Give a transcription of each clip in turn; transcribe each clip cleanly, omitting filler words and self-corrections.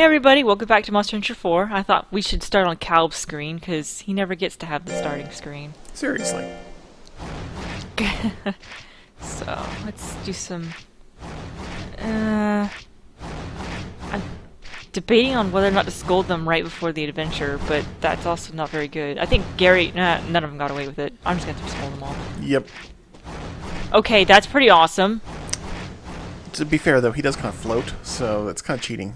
Hey everybody, welcome back to Monster Hunter 4. I thought we should start on Calb's screen, because he never gets to have the starting screen. Seriously. So, let's do some... I'm debating on whether or not to scold them right before the adventure, but that's also not very good. I think Gary... none of them got away with it. I'm just going to scold them all. Yep. Okay, that's pretty awesome. To be fair, though, he does kind of float, so that's kind of cheating.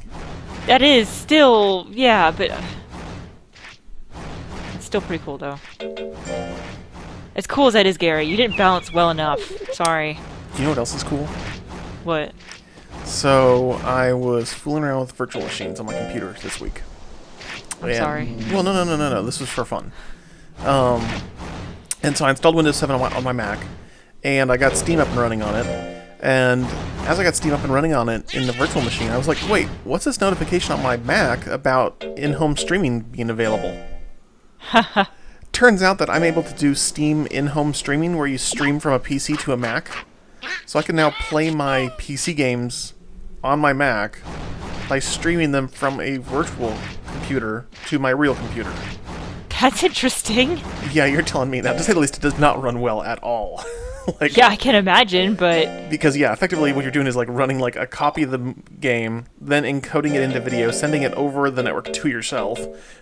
That is still... yeah, but... it's still pretty cool, though. As cool as that is, Gary, you didn't balance well enough. Sorry. You know what else is cool? What? So, I was fooling around with virtual machines on my computer this week. I'm sorry. Well, no. This was for fun. And so I installed Windows 7 on my Mac, and I got Steam up and running on it. And as I got Steam up and running on it in the virtual machine, I was like, wait, what's this notification on my Mac about in-home streaming being available? Turns out that I'm able to do Steam in-home streaming where you stream from a PC to a Mac. So I can now play my PC games on my Mac by streaming them from a virtual computer to my real computer. That's interesting. Yeah, you're telling me that. To say the least, it does not run well at all. Yeah, I can imagine, but... because, yeah, effectively what you're doing is, like, running, like, a copy of the game, then encoding it into video, sending it over the network to yourself,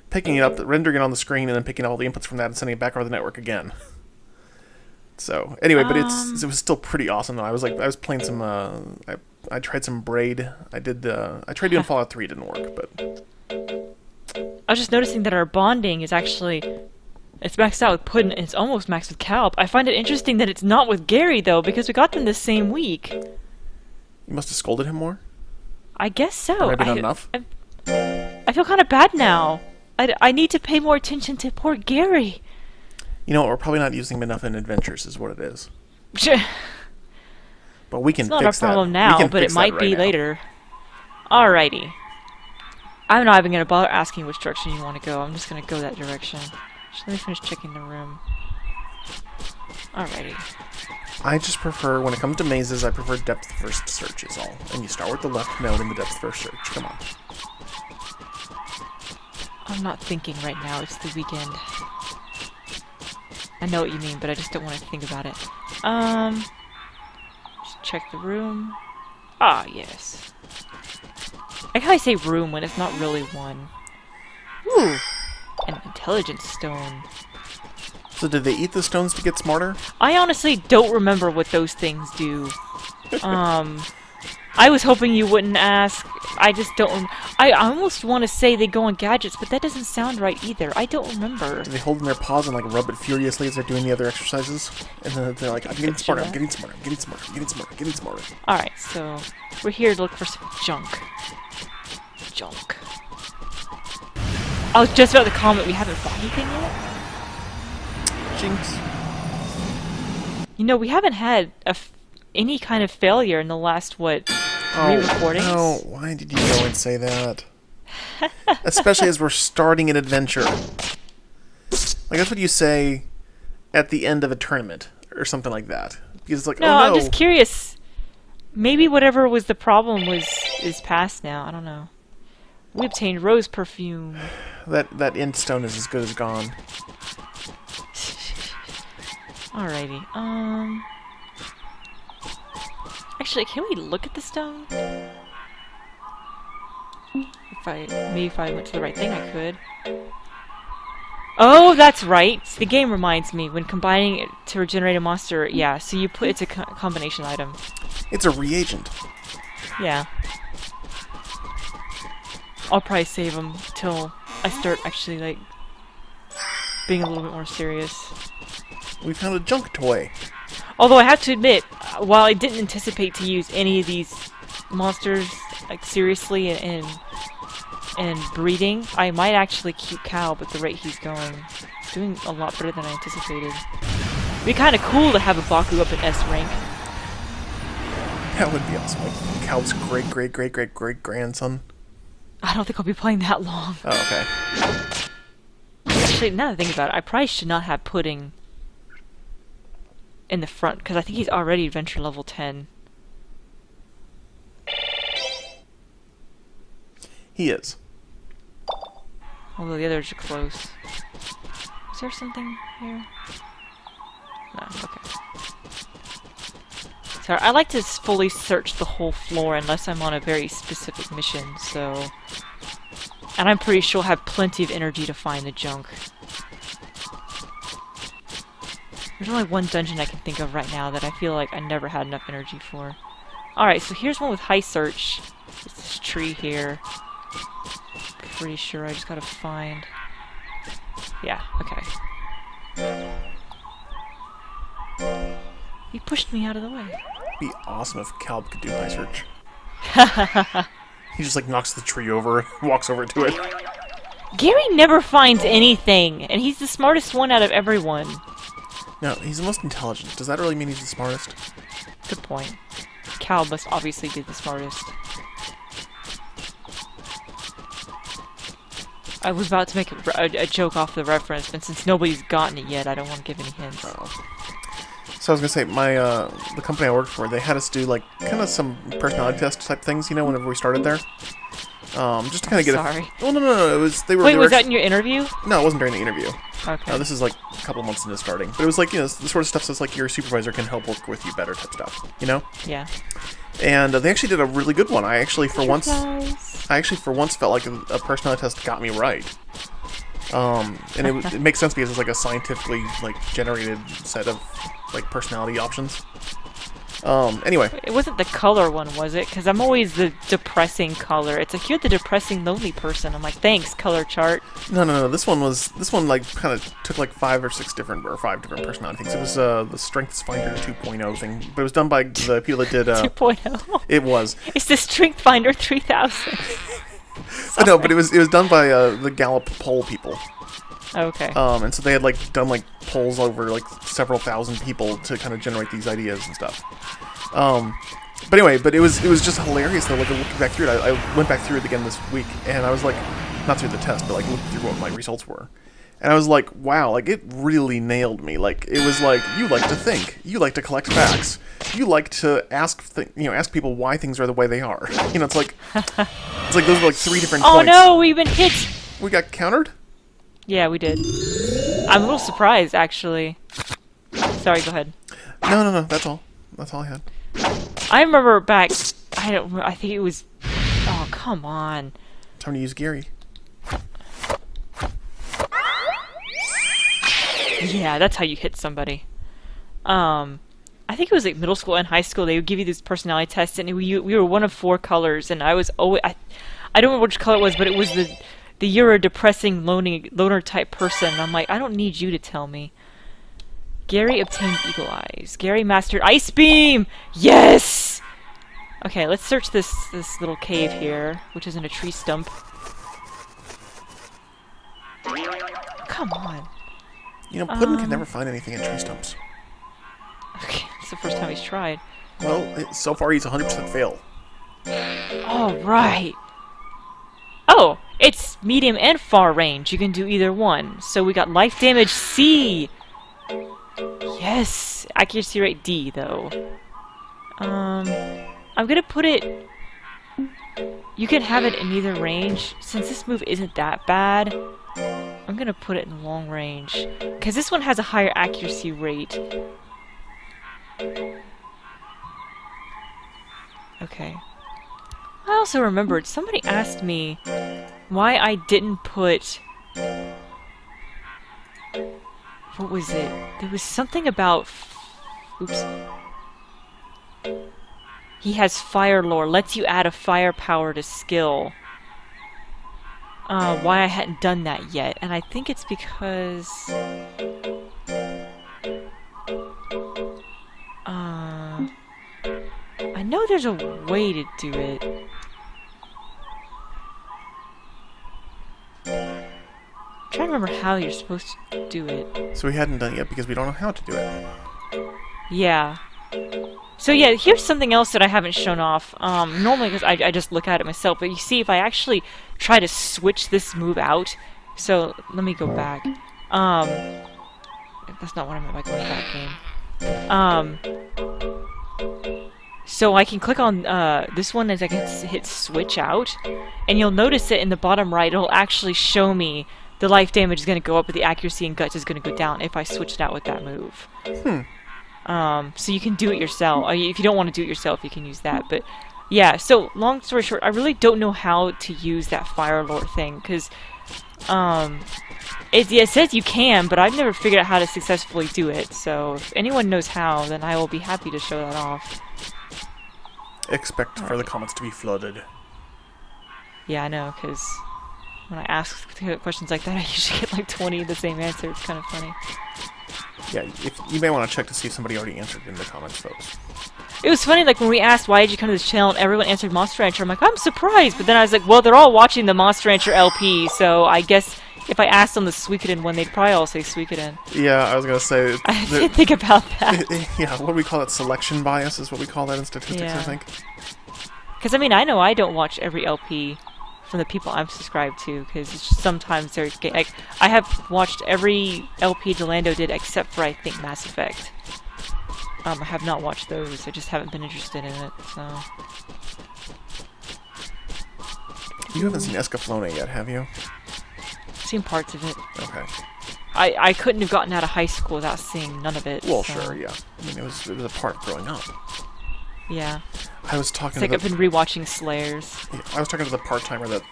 picking it up, rendering it on the screen, and then picking all the inputs from that and sending it back over the network again. So, anyway, but it was still pretty awesome, though. I was playing some, I tried some Braid. I tried doing Fallout 3, it didn't work, but... I was just noticing that our bonding is actually... it's maxed out with Puddin', and it's almost maxed with Calb. I find it interesting that it's not with Gary, though, because we got them the same week. You must have scolded him more? I guess so. Maybe not enough? I feel kind of bad now. I need to pay more attention to poor Gary. You know what, we're probably not using him enough in adventures, is what it is. It's But we can fix that. not our problem now, but it might be later. Alrighty. I'm not even going to bother asking which direction you want to go. I'm just going to go that direction. Just let me finish checking the room. Alrighty. I just prefer, when it comes to mazes, I prefer depth first search is all. And you start with the left node in the depth first search. Come on. I'm not thinking right now. It's the weekend. I know what you mean, but I just don't want to think about it. Just check the room. Ah, yes. I like how I say room when it's not really one. Ooh! An intelligence stone. So did they eat the stones to get smarter? I honestly don't remember what those things do. I was hoping you wouldn't ask. I just don't... I almost want to say they go on gadgets, but that doesn't sound right either. I don't remember. Do they hold in their paws and like rub it furiously as they're doing the other exercises? And then they're like, I'm getting smarter, I'm getting smarter, I'm getting smarter, I'm getting smarter, I'm getting smarter. Alright, so we're here to look for some junk. Junk. I was just about to comment we haven't found anything yet. Jinx. You know, we haven't had any kind of failure in the last, what, 3 recordings? No, why did you go and say that? Especially as we're starting an adventure. Like, that's what you say at the end of a tournament, or something like that. Because it's like, no, oh no! I'm just curious. Maybe whatever was the problem is past now. I don't know. We obtained rose perfume. That int stone is as good as gone. Alrighty. Actually, can we look at the stone? Maybe if I went to the right thing, I could. Oh, that's right. The game reminds me when combining it to regenerate a monster. Yeah, so you put it's a combination item. It's a reagent. Yeah. I'll probably save them till I start actually like being a little bit more serious. We found a junk toy. Although I have to admit, while I didn't anticipate to use any of these monsters like seriously and breeding, I might actually keep Calb at the rate he's going. He's doing a lot better than I anticipated. It'd be kind of cool to have a Baku up in S rank. That would be awesome. Like Calb's great grandson. I don't think I'll be playing that long. Oh, okay. Actually, now that I think about it, I probably should not have Pudding in the front, because I think he's already adventure level 10. He is. Although the others are close. Is there something here? No, okay. Sorry, I like to fully search the whole floor unless I'm on a very specific mission, so... And I'm pretty sure I'll have plenty of energy to find the junk. There's only one dungeon I can think of right now that I feel like I never had enough energy for. Alright, so here's one with high search. It's this tree here. Pretty sure I just gotta find... Yeah, okay. He pushed me out of the way. It'd be awesome if Calb could do high search. He just like knocks the tree over and walks over to it. Gary never finds anything, and he's the smartest one out of everyone. No, he's the most intelligent. Does that really mean he's the smartest? Good point. Cal must obviously be the smartest. I was about to make a joke off the reference, but since nobody's gotten it yet, I don't want to give any hints. Oh. So I was gonna say, the company I worked for, they had us do like kind of some personality test type things, you know, whenever we started there. Just to kind of get Sorry. Well, no. It was Wait, was that in your interview? No, it wasn't during the interview. Okay. This is like a couple months into starting, but it was like, you know, the sort of stuff that's like your supervisor can help work with you better type stuff, you know? Yeah. And they actually did a really good one. I actually for once felt like a personality test got me right. And it makes sense because it's like a scientifically like generated set of like personality options. Anyway. It wasn't the color one, was it? Because I'm always the depressing color. It's like, you're the depressing, lonely person. I'm like, thanks, color chart. No. This one like kind of took like 5 different personality things. It was the Strengths Finder 2.0 thing, but it was done by the people that did 2.0. It was. It's the Strength Finder 3000. But no, but it was done by the Gallup poll people. Okay. And so they had like done like polls over like several thousand people to kind of generate these ideas and stuff. But anyway, it was just hilarious though. Like looking back through it, I went back through it again this week, and I was like, not through the test, but like looking through what my results were, and I was like, wow, like it really nailed me. Like it was like, you like to think, you like to collect facts, you like to ask people why things are the way they are. You know, it's like those are like 3 different points. Oh no, we've been hit. We got countered. Yeah, we did. I'm a little surprised, actually. Sorry, go ahead. No. That's all. That's all I had. I remember back. I think it was. Oh, come on. Time to use Gary. Yeah, that's how you hit somebody. I think it was like middle school and high school. They would give you this personality test, and we were one of 4 colors, and I was always. I don't remember which color it was, but it was the you're a depressing loner type person. I'm like, I don't need you to tell me. Gary obtained eagle eyes. Gary mastered ice beam. Yes. Okay, let's search this little cave here, which is in a tree stump. Come on. You know, Puddin can never find anything in tree stumps. Okay, it's the first time he's tried. Well, so far he's 100% fail. All right. Oh, it's medium and far range. You can do either one. So we got life damage C. Yes. Accuracy rate D, though. I'm gonna put it... You can have it in either range. Since this move isn't that bad, I'm gonna put it in long range. Because this one has a higher accuracy rate. Okay. I also remembered, somebody asked me why I didn't put... What was it? There was something about... Oops. He has fire lore, lets you add a fire power to skill. Why I hadn't done that yet, and I think it's because... I know there's a way to do it. I'm trying to remember how you're supposed to do it. So we hadn't done it yet because we don't know how to do it. Yeah. So yeah, here's something else that I haven't shown off. Normally, because I just look at it myself, but you see, if I actually try to switch this move out, so let me go back. That's not what I meant by going back game. So I can click on this one as I can hit switch out, and you'll notice that in the bottom right, it'll actually show me the life damage is going to go up, but the accuracy and guts is going to go down if I switch it out with that move. So you can do it yourself. If you don't want to do it yourself, you can use that. But yeah, so long story short, I really don't know how to use that Fire Lord thing, because it says you can, but I've never figured out how to successfully do it. So if anyone knows how, then I will be happy to show that off. Expect for the comments to be flooded. Yeah, I know, because when I ask questions like that, I usually get like 20 of the same answer. It's kind of funny. Yeah, you may want to check to see if somebody already answered in the comments, folks. It was funny, like, when we asked, why did you come to this channel, and everyone answered Monster Rancher, I'm like, I'm surprised! But then I was like, well, they're all watching the Monster Rancher LP, so I guess if I asked them the Suikoden one, they'd probably all say Suikoden. Yeah, I was going to say... I didn't think about that. Yeah, what do we call that? Selection bias is what we call that in statistics, I think. Because, I mean, I know I don't watch every LP from the people I'm subscribed to, because sometimes they're... Like, I have watched every LP Delando did except for, I think, Mass Effect. I have not watched those. I just haven't been interested in it, so... You haven't seen Escaflowne yet, have you? I've seen parts of it. Okay. I couldn't have gotten out of high school without seeing none of it. Well, so. sure, yeah. I mean, it was a part of growing up. Yeah. I was talking I've been rewatching Slayers. Yeah, I was talking to the part-timer that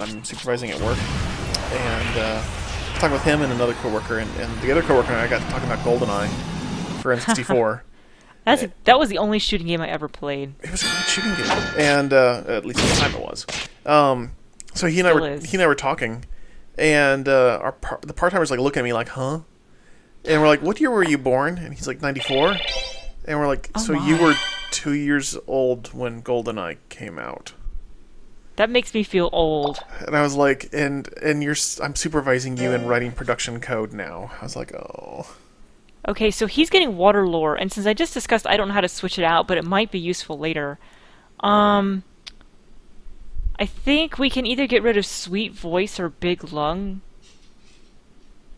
I'm supervising at work, and talking with him and another coworker, and the other coworker and I got to talking about GoldenEye for N64. That was the only shooting game I ever played. It was a great shooting game, and at least at the time it was. So he and I were talking, and the part-timer's like looking at me like, huh? And we're like, what year were you born? And he's like, 94. And we're like, so you were 2 years old when GoldenEye came out. That makes me feel old. And I was like, and I'm supervising you in writing production code now. I was like, oh. Okay, so he's getting water lore, and since I just discussed I don't know how to switch it out, but it might be useful later. I think we can either get rid of Sweet Voice or Big Lung,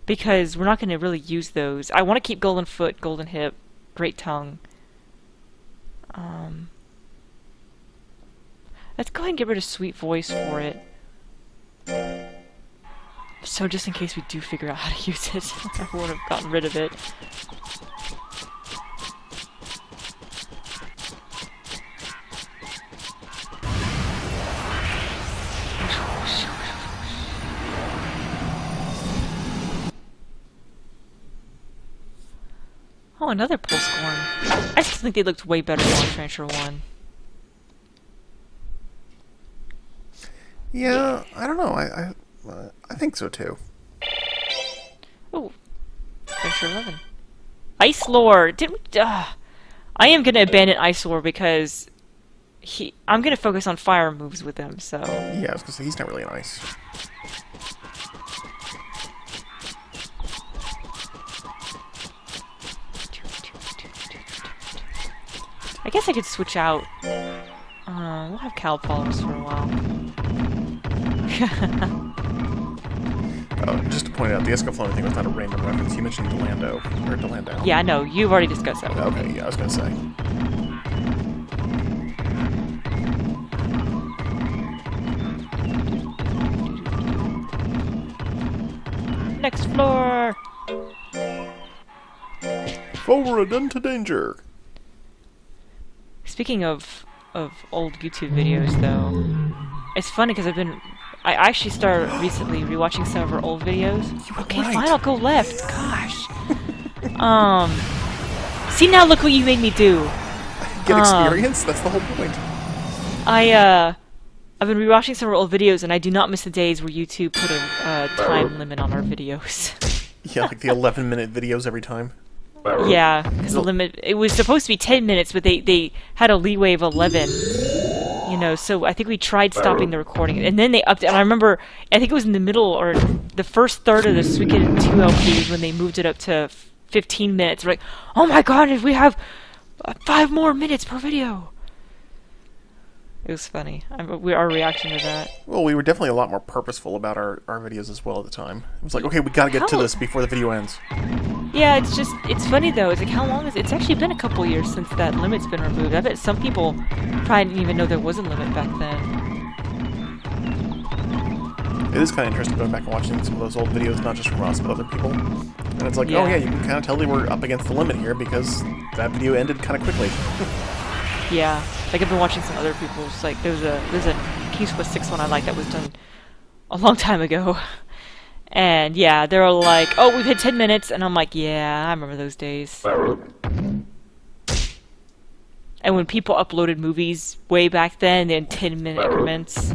because we're not going to really use those. I want to keep Golden Foot, Golden Hip, Great Tongue. Let's go ahead and get rid of Sweet Voice for it. So just in case we do figure out how to use it, I would have gotten rid of it. Oh, another Pulsecorn. I still think they looked way better than Monster Rancher 1. Yeah, I don't know. I think so too. Oh, Adventure 11. Ice Lore. I am gonna abandon Ice Lore because I'm gonna focus on fire moves with him. So yeah, I was gonna say he's not really an ice. I guess I could switch out. We'll have Cal followers for a while. Just to point out, the Escaflowne thing was not a random reference. You mentioned Delando. Or Delandau. Yeah, I know. You've already discussed that with me. Okay, yeah, I was gonna say. Next floor! Forward into danger! Speaking of old YouTube videos, though, it's funny because I actually started recently rewatching some of her old videos. Okay, right. fine, I'll go left. Gosh. See, now look what you made me do. Get experience? That's the whole point. I've been rewatching some of her old videos, and I do not miss the days where YouTube put a time limit on our videos. Yeah, like the 11-minute videos every time. Yeah, because the limit, it was supposed to be 10 minutes, but they had a leeway of 11. You know, so I think we tried stopping the recording, and then they upped it. And I remember, I think it was in the middle, or the first third of the Suikoden 2 LPs when they moved it up to 15 minutes. We're like, oh my god, we have 5 more minutes per video. It was funny. Our reaction to that. Well, we were definitely a lot more purposeful about our videos as well at the time. It was like, okay, we gotta get to this before the video ends. Yeah, it's funny though. It's like, how long is it? It's actually been a couple years since that limit's been removed. I bet some people probably didn't even know there was a limit back then. It is kind of interesting going back and watching some of those old videos, not just from us, but other people. And it's like, Yeah. oh yeah, you can kind of tell they were up against the limit here because that video ended kind of quickly. Yeah, like I've been watching some other people's. Like there's a Case with 6 one I like that was done a long time ago. And yeah, they're like, oh, we've hit 10 minutes, and I'm like, yeah, I remember those days. And when people uploaded movies way back then, they had 10-minute increments.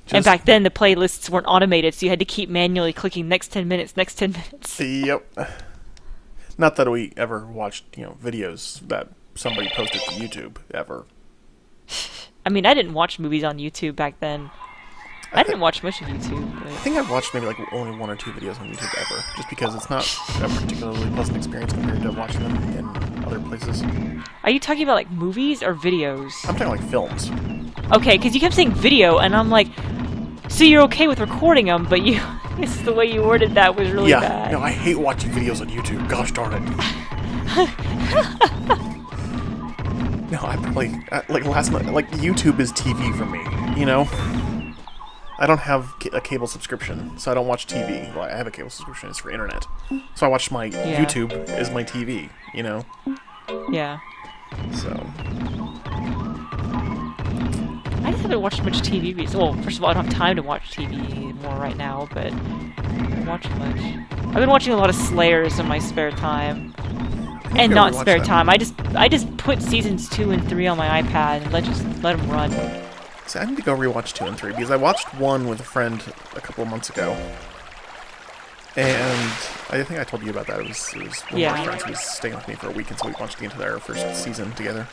And back then, the playlists weren't automated, so you had to keep manually clicking next 10 minutes, next 10 minutes. Yep. Not that we ever watched, videos that somebody posted to YouTube, ever. I mean, I didn't watch movies on YouTube back then. I didn't watch much of YouTube. But... I think I've watched maybe like only 1 or 2 videos on YouTube ever, just because it's not a particularly pleasant experience compared to watching them in other places. Are you talking about like movies or videos? I'm talking like films. Okay, because you kept saying video, and I'm like, so you're okay with recording them, but you, it's the way you worded that was really bad. No, I hate watching videos on YouTube. Gosh darn it. No, I probably like last night. Like YouTube is TV for me, I don't have a cable subscription, so I don't watch TV. Well, I have a cable subscription; it's for internet. So I watch my YouTube as my TV, Yeah. So I just haven't watched much TV recently. Well, first of all, I don't have time to watch TV more right now, but I don't watch much. I've been watching a lot of Slayers in my spare time. And not spare time. I just put seasons 2 and 3 on my iPad and let them run. See, I need to go rewatch 2 and 3 because I watched 1 with a friend a couple of months ago, and I think I told you about that. It was one of my friends who was staying with me for a week, and so we watched the entire first season together.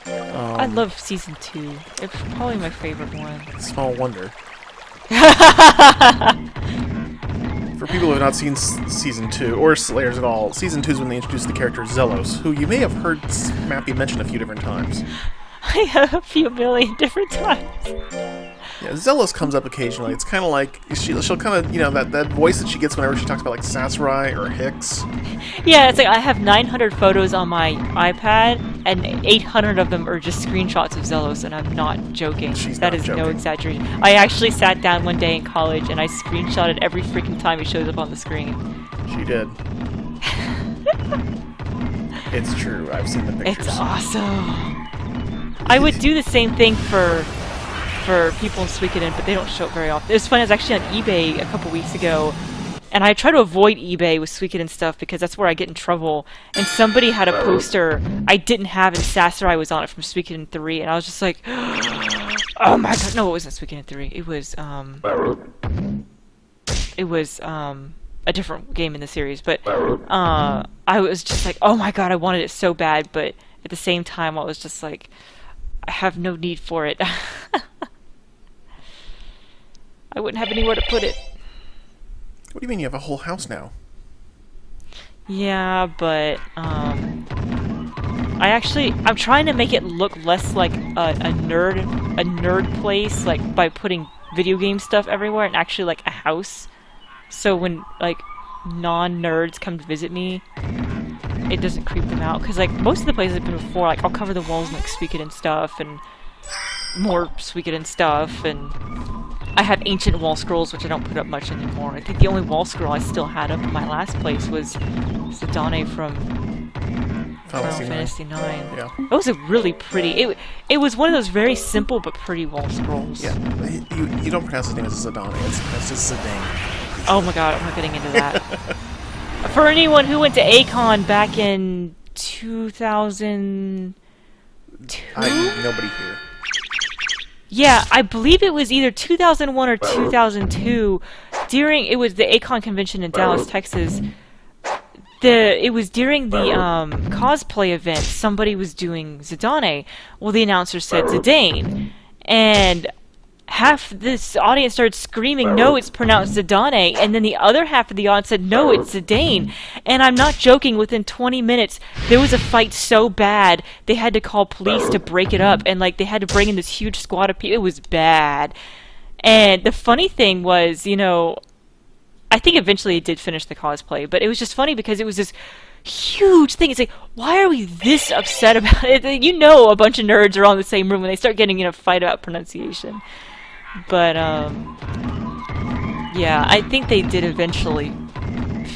I love season 2. It's probably my favorite one. Small wonder. For people who have not seen season 2 or Slayers at all, season 2 is when they introduced the character Zelos, who you may have heard Mappy mention a few different times. I have a few million different times. Yeah, Zelos comes up occasionally. It's kind of like she'll kind of that voice that she gets whenever she talks about like Sasarai or Hicks. Yeah, it's like I have 900 photos on my iPad, and 800 of them are just screenshots of Zelos, and I'm not joking. That is no exaggeration. I actually sat down one day in college and I screenshotted every freaking time he shows up on the screen. She did. It's true. I've seen the pictures. It's awesome. I would do the same thing for people in Suikoden, but they don't show it very often. It was funny, I was actually on eBay a couple weeks ago, and I try to avoid eBay with Suikoden stuff because that's where I get in trouble. And somebody had a poster I didn't have, and Sasarai was on it from Suikoden 3, and I was just like, oh my god, no, it wasn't Suikoden 3. It was a different game in the series, but I was just like, oh my god, I wanted it so bad, but at the same time I was just like, I have no need for it. I wouldn't have anywhere to put it. What do you mean you have a whole house now? Yeah, but I'm trying to make it look less like a nerd place, like by putting video game stuff everywhere, and actually like a house. So when like non-nerds come to visit me, it doesn't creep them out. Because like most of the places I've been before, like I'll cover the walls in like Suikoden stuff and more Suikoden stuff, and I have ancient wall scrolls which I don't put up much anymore. I think the only wall scroll I still had up in my last place was Zidane from Final Fantasy IX. Yeah. It was a really pretty. It was one of those very simple but pretty wall scrolls. Yeah. You don't pronounce his name as Zidane. It's just Zidane. Oh my god, I'm not getting into that. For anyone who went to A-Kon back in 2002? Nobody here. Yeah, I believe it was either 2001 or 2002. It was the A-Kon convention in Dallas, Texas. It was during the cosplay event. Somebody was doing Zidane. Well, the announcer said Zidane, and half this audience started screaming, no, it's pronounced Zidane, and then the other half of the audience said, no, it's Zidane. And I'm not joking, within 20 minutes, there was a fight so bad, they had to call police to break it up, and like they had to bring in this huge squad of people. It was bad. And the funny thing was, I I think eventually it did finish the cosplay, but it was just funny because it was this huge thing. It's like, why are we this upset about it? You know, a bunch of nerds are all in the same room when they start getting in a fight about pronunciation. But yeah, I think they did eventually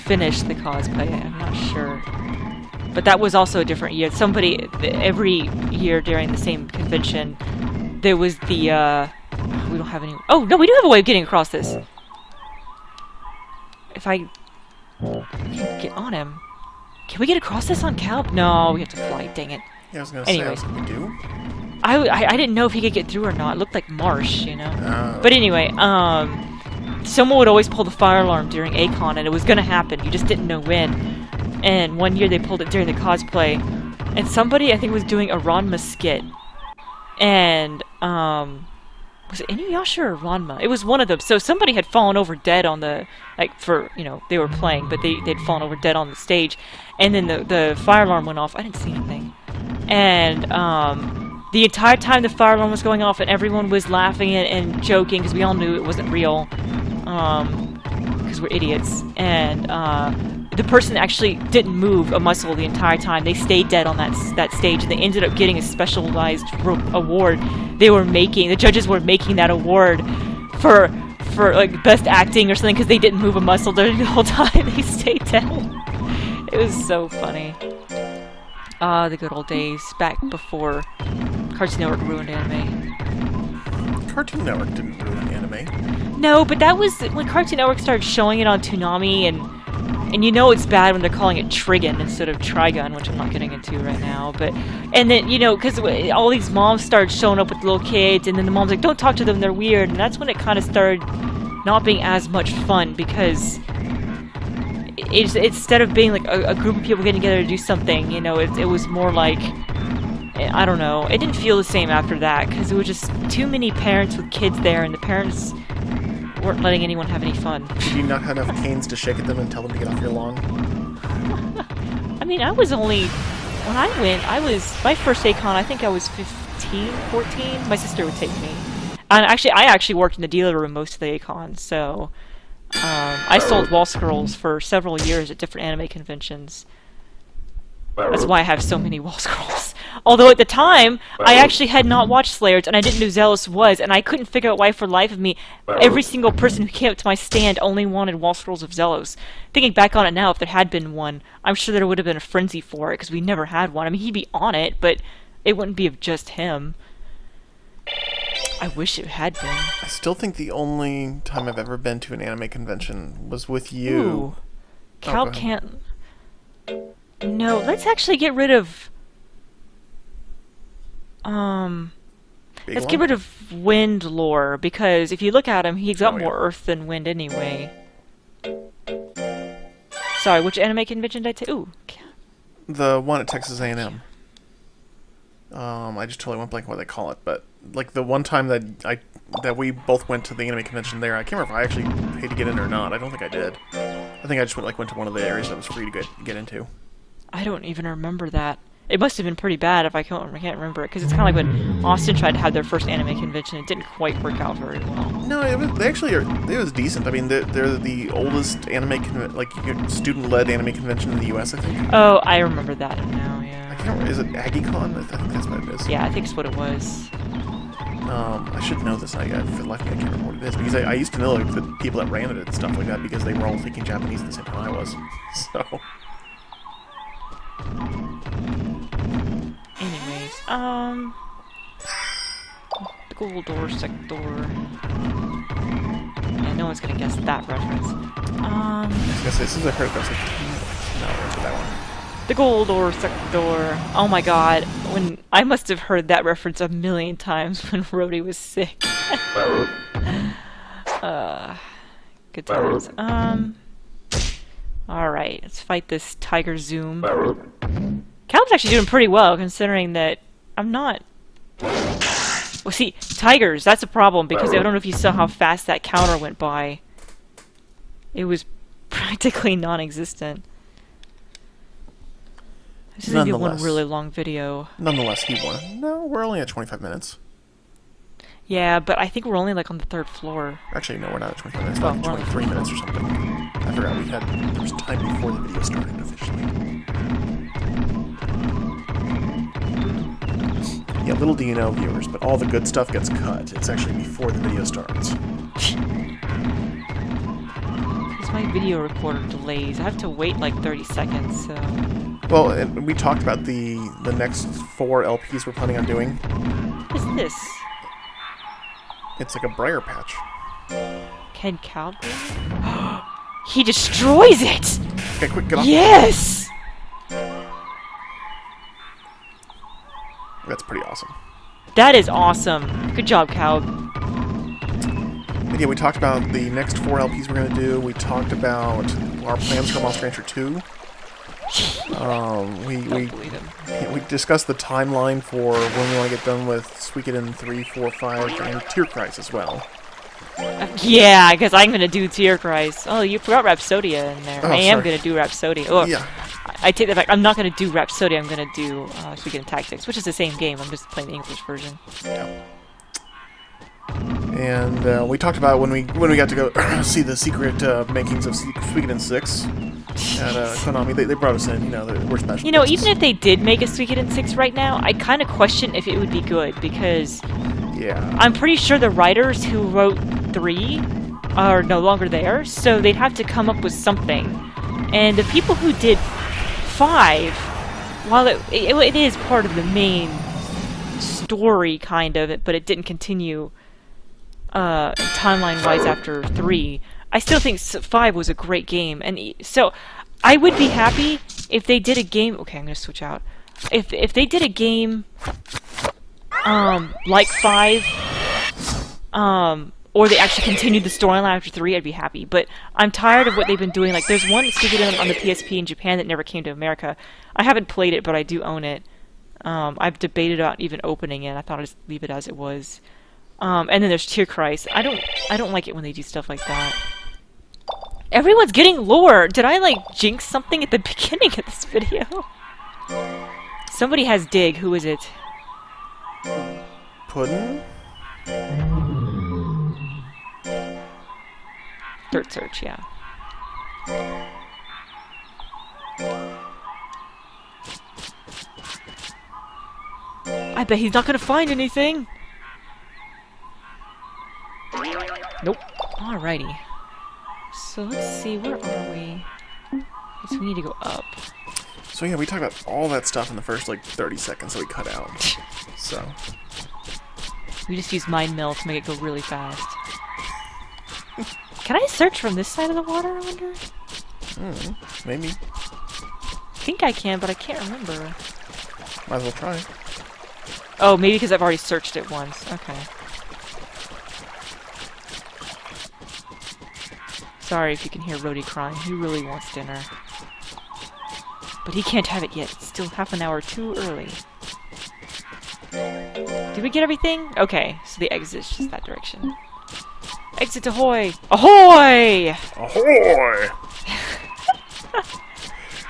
finish the cosplay. I'm not sure. But that was also a different year. Somebody, every year during the same convention, there was the, we don't have any... Oh, no, we do have a way of getting across this. If I can get on him. Can we get across this on Cal? No, we have to fly, dang it. Yeah, I was gonna Anyways. say, we do? I didn't know if he could get through or not. It looked like marsh, you know? But anyway, someone would always pull the fire alarm during A-Con, and it was gonna happen. You just didn't know when. And one year they pulled it during the cosplay, and somebody, I think, was doing a Ranma skit. And, was it Inuyasha or Ranma? It was one of them. So somebody had fallen over dead on the, like, for, you know, they were playing, but they'd fallen over dead on the stage. And then the fire alarm went off. I didn't see anything. And, the entire time the fire alarm was going off and everyone was laughing and joking because we all knew it wasn't real. Because we're idiots. And, the person actually didn't move a muscle the entire time. They stayed dead on that stage, and they ended up getting a specialized award. The judges were making that award for like best acting or something because they didn't move a muscle during the whole time. They stayed dead. It was so funny. The good old days back before Cartoon Network ruined anime. Cartoon Network didn't ruin anime. No, but that was when Cartoon Network started showing it on Toonami, and you know it's bad when they're calling it Trigun instead of Trigun, which I'm not getting into right now. But and then, you know, because all these moms started showing up with little kids, and then the mom's like, "Don't talk to them, they're weird." And that's when it kind of started not being as much fun because it's instead of being like a group of people getting together to do something, you know, it was more like, I don't know. It didn't feel the same after that because it was just too many parents with kids there, and the parents weren't letting anyone have any fun. Did you not have enough canes to shake at them and tell them to get off your lawn? I mean, I was only... When I went, my first A-Con, I think I was 15, 14. My sister would take me. And actually, I actually worked in the dealer room most of the A-Con, so... I sold wall scrolls for several years at different anime conventions. That's why I have so many wall scrolls. Although at the time, I actually had not watched Slayers, and I didn't know who Zealous was, and I couldn't figure out why for the life of me, every single person who came up to my stand only wanted wall scrolls of Zealous. Thinking back on it now, if there had been one, I'm sure there would have been a frenzy for it, because we never had one. I mean, he'd be on it, but it wouldn't be of just him. I wish it had been. I still think the only time I've ever been to an anime convention was with you. Ooh. Cal can't... No, let's actually get rid of... let's get rid of wind lore, because if you look at him, he's got more earth than wind anyway. Sorry, which anime convention did I take? Ooh. The one at Texas A&M. I just totally went blank on what they call it, but like the one time that we both went to the anime convention there, I can't remember if I actually paid to get in or not. I don't think I did. I think I just went to one of the areas that was free to get into. I don't even remember that. It must have been pretty bad if I can't remember it, because it's kind of like when Austin tried to have their first anime convention. It didn't quite work out very well. No, it was decent. I mean, they're the oldest student-led anime convention in the U.S., I think. Oh, I remember that now, yeah. I can't remember. Is it AggieCon? I think that's what it is. Yeah, I think it's what it was. I should know this. For the life of me, I can't remember what it is, because I used to know like, the people that ran it and stuff like that, because they were all speaking Japanese at the same time I was. So... Anyways, the gold door sector. Yeah, no one's gonna guess that reference. I was gonna say, as soon as I heard it, I was like, no, for that one. The gold door sector. Oh my god, when I must have heard that reference a million times when Rhodey was sick. Good times. Alright, let's fight this Tiger Zoom. Caleb's actually doing pretty well, considering that I'm not... Well, see, tigers, that's a problem, because I don't know if you saw how fast that counter went by. It was practically non-existent. This is going to be one really long video. Nonetheless, he won. No, we're only at 25 minutes. Yeah, but I think we're only like on the 3rd floor. Actually, no, we're not at 25 minutes. Oh, Like we're on the 23 minutes or something. I forgot there was time before the video started officially. Yeah, little do you know, viewers, but all the good stuff gets cut. It's actually before the video starts. Because my video recorder delays. I have to wait like 30 seconds, so... Well, and we talked about the next 4 LPs we're planning on doing. What is this? It's like a briar patch. Can Cal do it? He destroys it! Okay, quick, get off. Yes! That's pretty awesome. That is awesome. Good job, Cal. And yeah, we talked about the next 4 LPs we're going to do. We talked about our plans for Monster Rancher 2. We discussed the timeline for when we want to get done with Suikoden 3, 4, 5, and Tear Cries as well. Yeah, because I'm going to do Tear Cries. Oh, you forgot Rhapsodia in there. Oh, I am sorry. going to do Rhapsodia. Oh, Yeah. I take that back. I'm not going to do Rhapsodia. I'm going to do Suikoden Tactics, which is the same game. I'm just playing the English version. Yeah. And we talked about when we got to go see the secret makings of Suikoden 6 at Konami. They brought us in, we're special. You know, guests. even if they did make a Suikoden 6 right now, I kind of question if it would be good, because Yeah. I'm pretty sure the writers who wrote 3 are no longer there, so they'd have to come up with something. And the people who did 5, while it is part of the main story, kind of, but it didn't continue timeline-wise after 3, I still think 5 was a great game. And so I would be happy if they did a game... Okay, I'm going to switch out. If they did a game like 5, or they actually continued the storyline after 3, I'd be happy. But I'm tired of what they've been doing. Like, there's one Suikoden on the PSP in Japan that never came to America. I haven't played it, but I do own it. I've debated about even opening it. I thought I'd just leave it as it was. And then there's Tear Cries. I don't like it when they do stuff like that. Everyone's getting lore! Did I, like, jinx something at the beginning of this video? Somebody has dig. Who is it? Puddin'? Dirt search, yeah. I bet he's not gonna find anything! Nope. Alrighty. So let's see, where are we? Guess we need to go up. So yeah, we talked about all that stuff in the first, 30 seconds that we cut out. So... We just use Mind Mill to make it go really fast. Can I search from this side of the water, I wonder? Maybe. I think I can, but I can't remember. Might as well try. Oh, maybe because I've already searched it once. Okay. Sorry if you can hear Rhodey crying. He really wants dinner. But he can't have it yet. It's still half an hour too early. Did we get everything? Okay, so the exit's just that direction. Exit ahoy! Ahoy! Ahoy!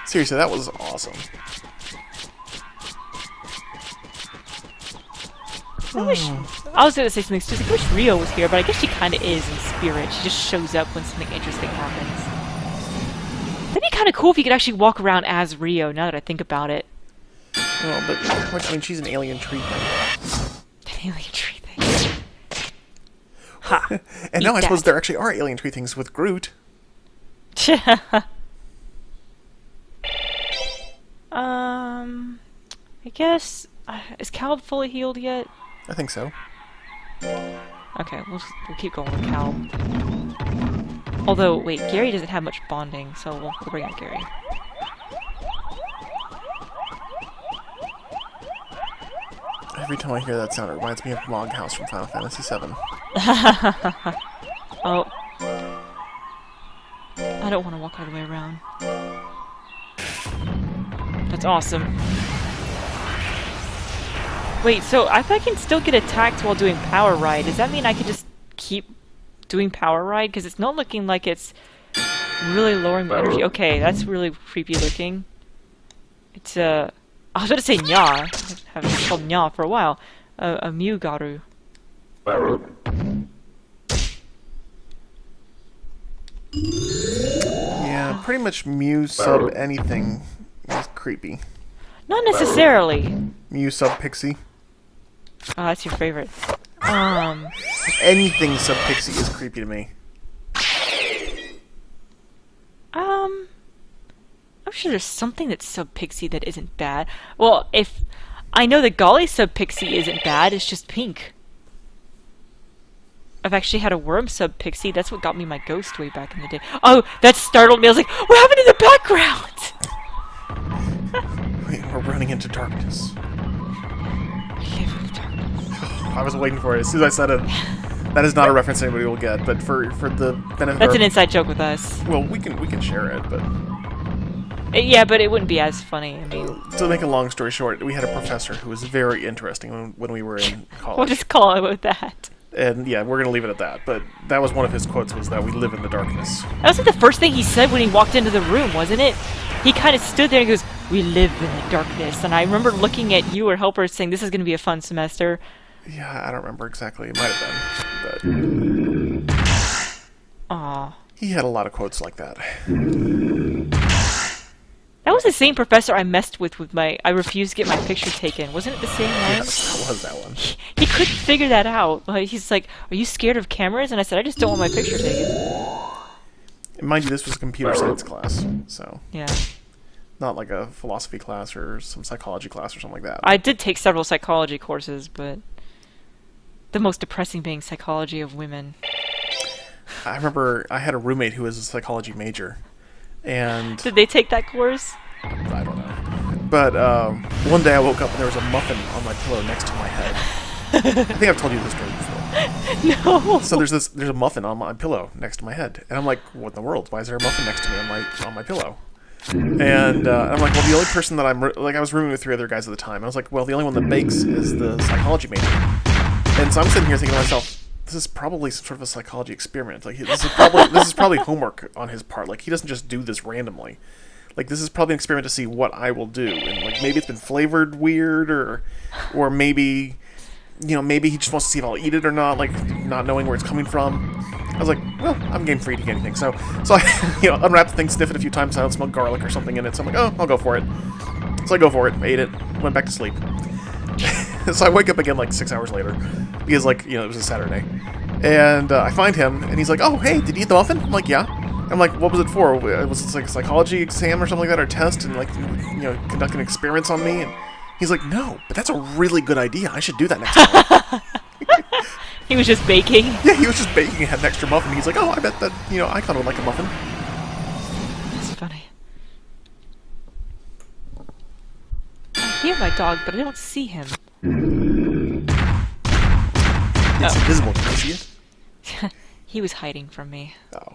Seriously, that was awesome. I was gonna say something stupid. I wish Rio was here, but I guess she kind of is in spirit. She just shows up when something interesting happens. That'd be kind of cool if you could actually walk around as Rio, now that I think about it. Well, but, I mean, she's an alien tree thing. An alien tree thing. Ha! And now I suppose there actually are alien tree things with Groot. I guess... is Calb fully healed yet? I think so. Okay, we'll keep going with Calb. Although, wait, Gary doesn't have much bonding, so we'll bring out Gary. Every time I hear that sound, it reminds me of Log House from Final Fantasy VII. Oh. I don't want to walk all the way around. That's awesome. Wait, so I can still get attacked while doing Power Ride. Does that mean I can just keep doing Power Ride? Because it's not looking like it's really lowering my energy. Okay, that's really creepy looking. It's I was going to say Nya. I've had it called Nya for a while. A Mew Garu. Yeah, pretty much Mew sub anything is creepy. Not necessarily. Mew sub Pixie. Oh, that's your favorite. Anything sub Pixie is creepy to me. I'm sure there's something that's sub Pixie that isn't bad. Well, if I know the Golly sub Pixie isn't bad, it's just pink. I've actually had a worm sub Pixie. That's what got me my ghost way back in the day. Oh, that startled me. I was like, what happened in the background? Wait, we're running into darkness. Live in the darkness. I was waiting for it. As soon as I said it, that is not a reference anybody will get. But for the benefit, That's an inside joke with us. Well, we can share it, but Yeah, but it wouldn't be as funny. I mean, to make a long story short, we had a professor who was very interesting when we were in college. we'll just call it with that. And yeah, we're gonna leave it at that. But that was one of his quotes, was that we live in the darkness. That was like the first thing he said when he walked into the room, wasn't it? He kind of stood there and goes, "We live in the darkness." And I remember looking at you or Helper saying, "This is going to be a fun semester." Yeah, I don't remember exactly. It might have been, but Aw. he had a lot of quotes like that. That was the same professor I messed with my I refused to get my picture taken. Wasn't it the same one? Yes, that was that one. He couldn't figure that out. Like, he's like, "Are you scared of cameras?" And I said, "I just don't want my picture taken." And mind you, this was a computer science class, so Yeah. not like a philosophy class or some psychology class or something like that. I did take several psychology courses, but the most depressing being psychology of women. I remember I had a roommate who was a psychology major, and Did they take that course? I don't know. But one day I woke up and there was a muffin on my pillow next to my head. I think I've told you this story before. No. So there's a muffin on my pillow next to my head, and I'm like, what in the world? Why is there a muffin next to me on my pillow? And I'm like, well, the only person that I was rooming with 3 other guys at the time. I was like, well, the only one that bakes is the psychology major. And so I'm sitting here thinking to myself, this is probably some sort of a psychology experiment. Like, this is probably homework on his part. Like, he doesn't just do this randomly. Like, this is probably an experiment to see what I will do. And like, maybe it's been flavored weird, or maybe, maybe he just wants to see if I'll eat it or not. Like, not knowing where it's coming from. I was like, well, I'm game for eating anything. So I, unwrapped the thing, sniffed it a few times. I don't smell garlic or something in it. So I'm like, oh, I'll go for it. So I go for it, ate it, went back to sleep. So I wake up again like 6 hours later because it was a Saturday, and I find him and he's like, "Oh, hey, did you eat the muffin?" I'm like, "Yeah." I'm like, "What was it for? Was it like a psychology exam or something like that, or test, and conducting experiments on me?" And he's like, "No, but that's a really good idea. I should do that next time." He was just baking. Yeah, he was just baking and had an extra muffin. He's like, "Oh, I bet that Icon would like a muffin." That's funny. I hear my dog, but I don't see him. It's invisible. Can you see it? He was hiding from me. Oh.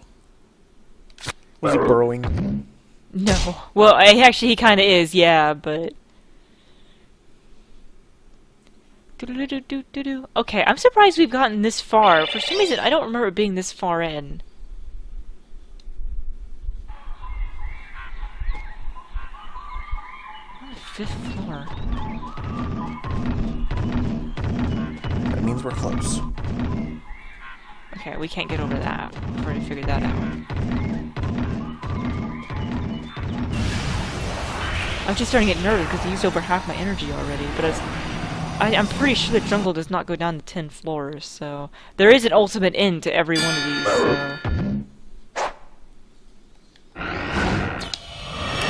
Was he burrowing? No. Well, he kind of is, yeah, but... Do-do-do-do-do-do. Okay, I'm surprised we've gotten this far. For some reason, I don't remember being this far in. On the 5th floor. That means we're close. Okay, we can't get over that. We've already figured that out. I'm just starting to get nervous because I used over half my energy already, but I'm pretty sure the jungle does not go down to 10 floors, so... There is an ultimate end to every one of these, so...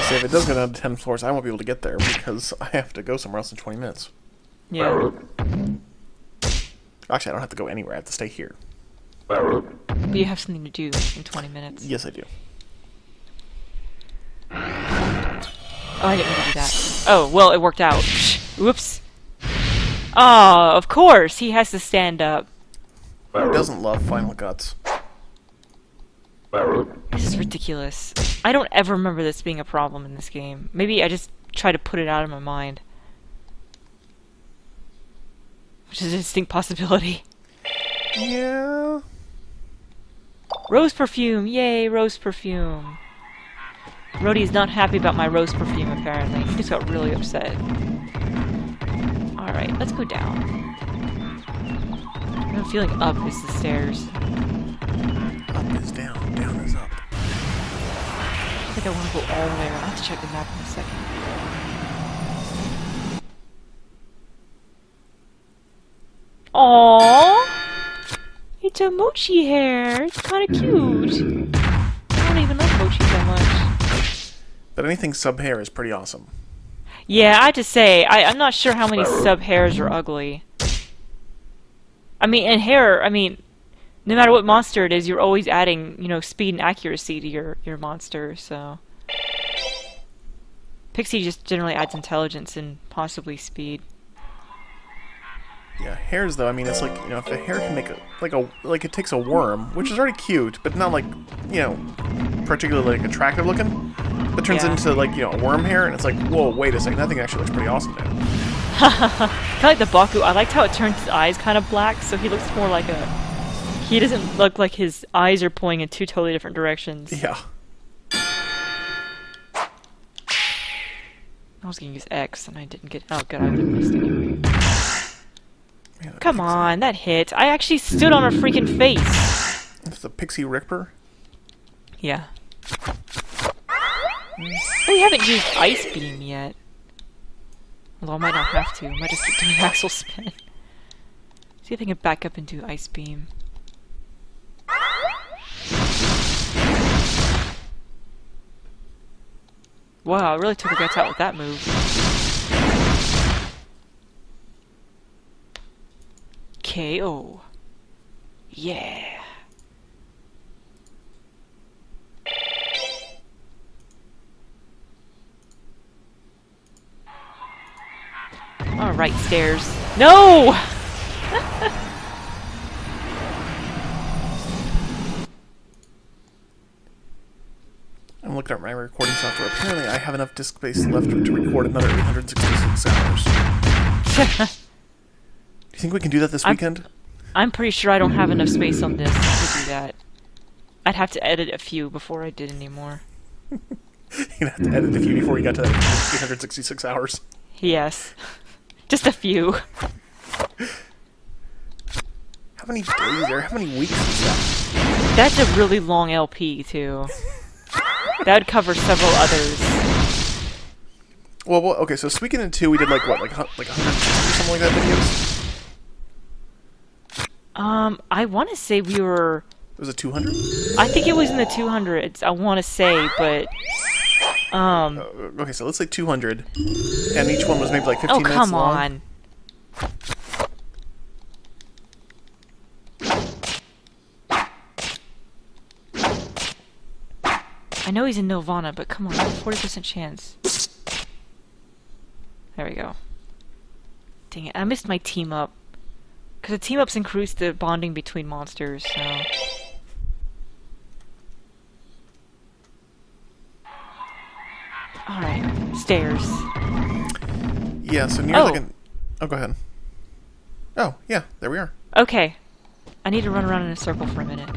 So if it does go down to 10 floors, I won't be able to get there because I have to go somewhere else in 20 minutes. Yeah. Actually, I don't have to go anywhere. I have to stay here. But you have something to do in 20 minutes. Yes, I do. Oh, I didn't mean to do that. Oh, well, it worked out. Whoops. Oh, of course, he has to stand up. Who doesn't love Final Guts? This is ridiculous. I don't ever remember this being a problem in this game. Maybe I just try to put it out of my mind. Which is a distinct possibility. Yeah. Rose perfume! Yay, rose perfume! Rhodey is not happy about my rose perfume, apparently. He just got really upset. Alright, let's go down. I'm feeling up is the stairs. Up is down, down is up. I think I want to go all the way around. I'll have to check the map in a second. Aww! It's a mochi hair. It's kind of cute. I don't even like mochi that much. But anything sub-hair is pretty awesome. Yeah, I have to say, I'm not sure how many sub-hairs are ugly. I mean, and hair, I mean, no matter what monster it is, you're always adding, you know, speed and accuracy to your monster, so... Pixie just generally adds intelligence and possibly speed. Yeah, hairs though, I mean, it's like, you know, if a hair can make like it takes a worm, which is already cute, but not like, you know, particularly like attractive looking, but turns into like, you know, a worm hair, and it's like, whoa, wait a second, that thing actually looks pretty awesome now. Kind of like the Baku. I liked how it turns his eyes kind of black, so he looks more like a... He doesn't look like his eyes are pointing in two totally different directions. Yeah. I was gonna use X, and I didn't get... Oh, good, I would have missed anyway. Man, Come on, that hit. I actually stood on her freaking face. It's the Pixie Ripper. Yeah. We haven't used Ice Beam yet. Although I might not have to. I might just keep doing Axel Spin. See if I can back up and do Ice Beam. Wow, I really took her guts out with that move. KO. Yeah. Alright, stairs. No! I'm looking at my recording software. Apparently I have enough disk space left to record another 866 hours. Do you think we can do that this weekend? I'm pretty sure I don't have enough space on this to do that. I'd have to edit a few before I did any more. You'd have to edit a few before you got to 866 hours. Yes. Just a few. How many days or how many weeks is that? That's a really long LP, too. That would cover several others. Well, okay, so Suikoden 2, we did like what, like 160 or something like that videos? I want to say we were... Was it 200? I think it was in the 200s, I want to say, but... Okay, so let's say 200, and each one was maybe like 15 minutes long. Oh, come on. I know he's in Nirvana, but come on, 40% chance. There we go. Dang it, I missed my team up. Because the team ups increase the bonding between monsters, so... Alright, stairs. Yeah, so near like an... Oh, go ahead. Oh, yeah, there we are. Okay. I need to run around in a circle for a minute.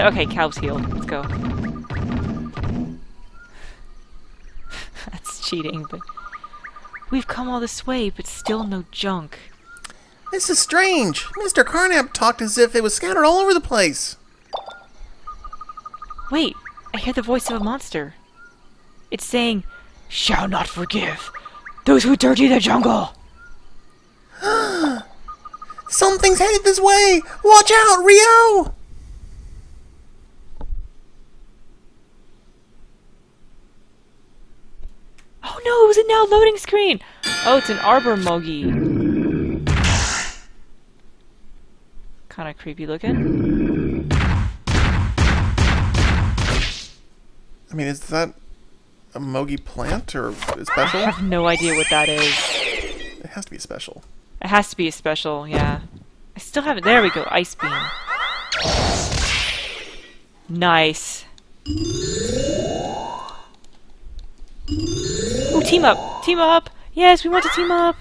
Okay, Cal's healed. Let's go. That's cheating, but... We've come all this way, but still no junk. This is strange. Mr. Carnap talked as if it was scattered all over the place. Wait, I hear the voice of a monster. It's saying, "Shall not forgive those who dirty the jungle." Something's headed this way! Watch out, Rio! Oh no, it was a now loading screen! Oh, it's an Arbor Mogi. Kinda creepy looking. I mean, is that a Mogi plant, or special? I have no idea what that is. It has to be special. It has to be a special, yeah. I still have it. There we go, Ice Beam. Nice. Ooh, team up! Team up! Yes, we want to team up!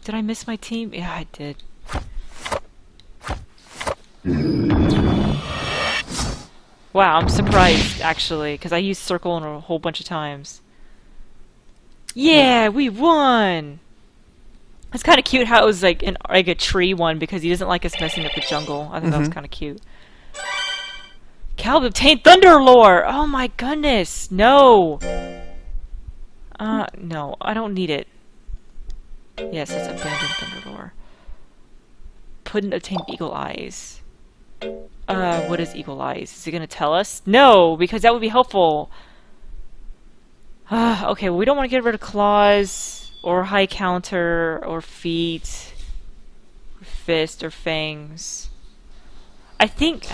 Did I miss my team? Yeah, I did. Wow, I'm surprised, actually, because I used circle a whole bunch of times. Yeah, we won! It's kind of cute how it was like a tree one because he doesn't like us messing up the jungle. I thought that was kind of cute. Calb obtained Thunder Lore! Oh my goodness! No! No, I don't need it. Yes, it's abandoned Thunder Lore. Couldn't obtain Eagle Eyes. What is Eagle Eyes? Is it gonna tell us? No, because that would be helpful. Okay, well we don't want to get rid of claws, or high counter, or feet, or fist, or fangs. I think...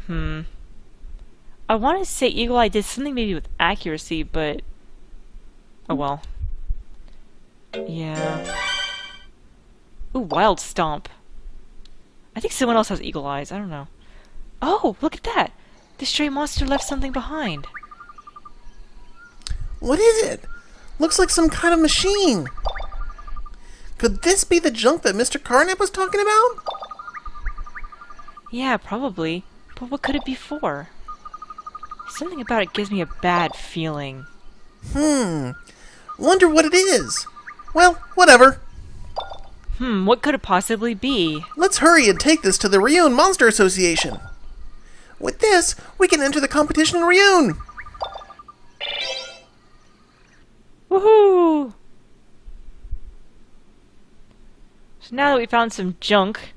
I want to say Eagle Eye did something maybe with accuracy, but... Oh well. Yeah. Ooh, Wild Stomp. I think someone else has Eagle Eyes, I don't know. Oh, look at that! The stray monster left something behind. What is it? Looks like some kind of machine. Could this be the junk that Mr. Carnap was talking about? Yeah, probably. But what could it be for? Something about it gives me a bad feeling. Wonder what it is. Well, whatever. What could it possibly be? Let's hurry and take this to the Ryun Monster Association. With this, we can enter the competition in Ryun. Woohoo! So now that we found some junk,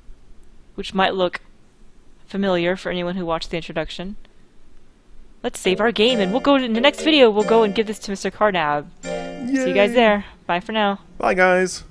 which might look familiar for anyone who watched the introduction, let's save our game and we'll go in the next video. We'll go and give this to Mr. Carnab. See you guys there. Bye for now. Bye, guys.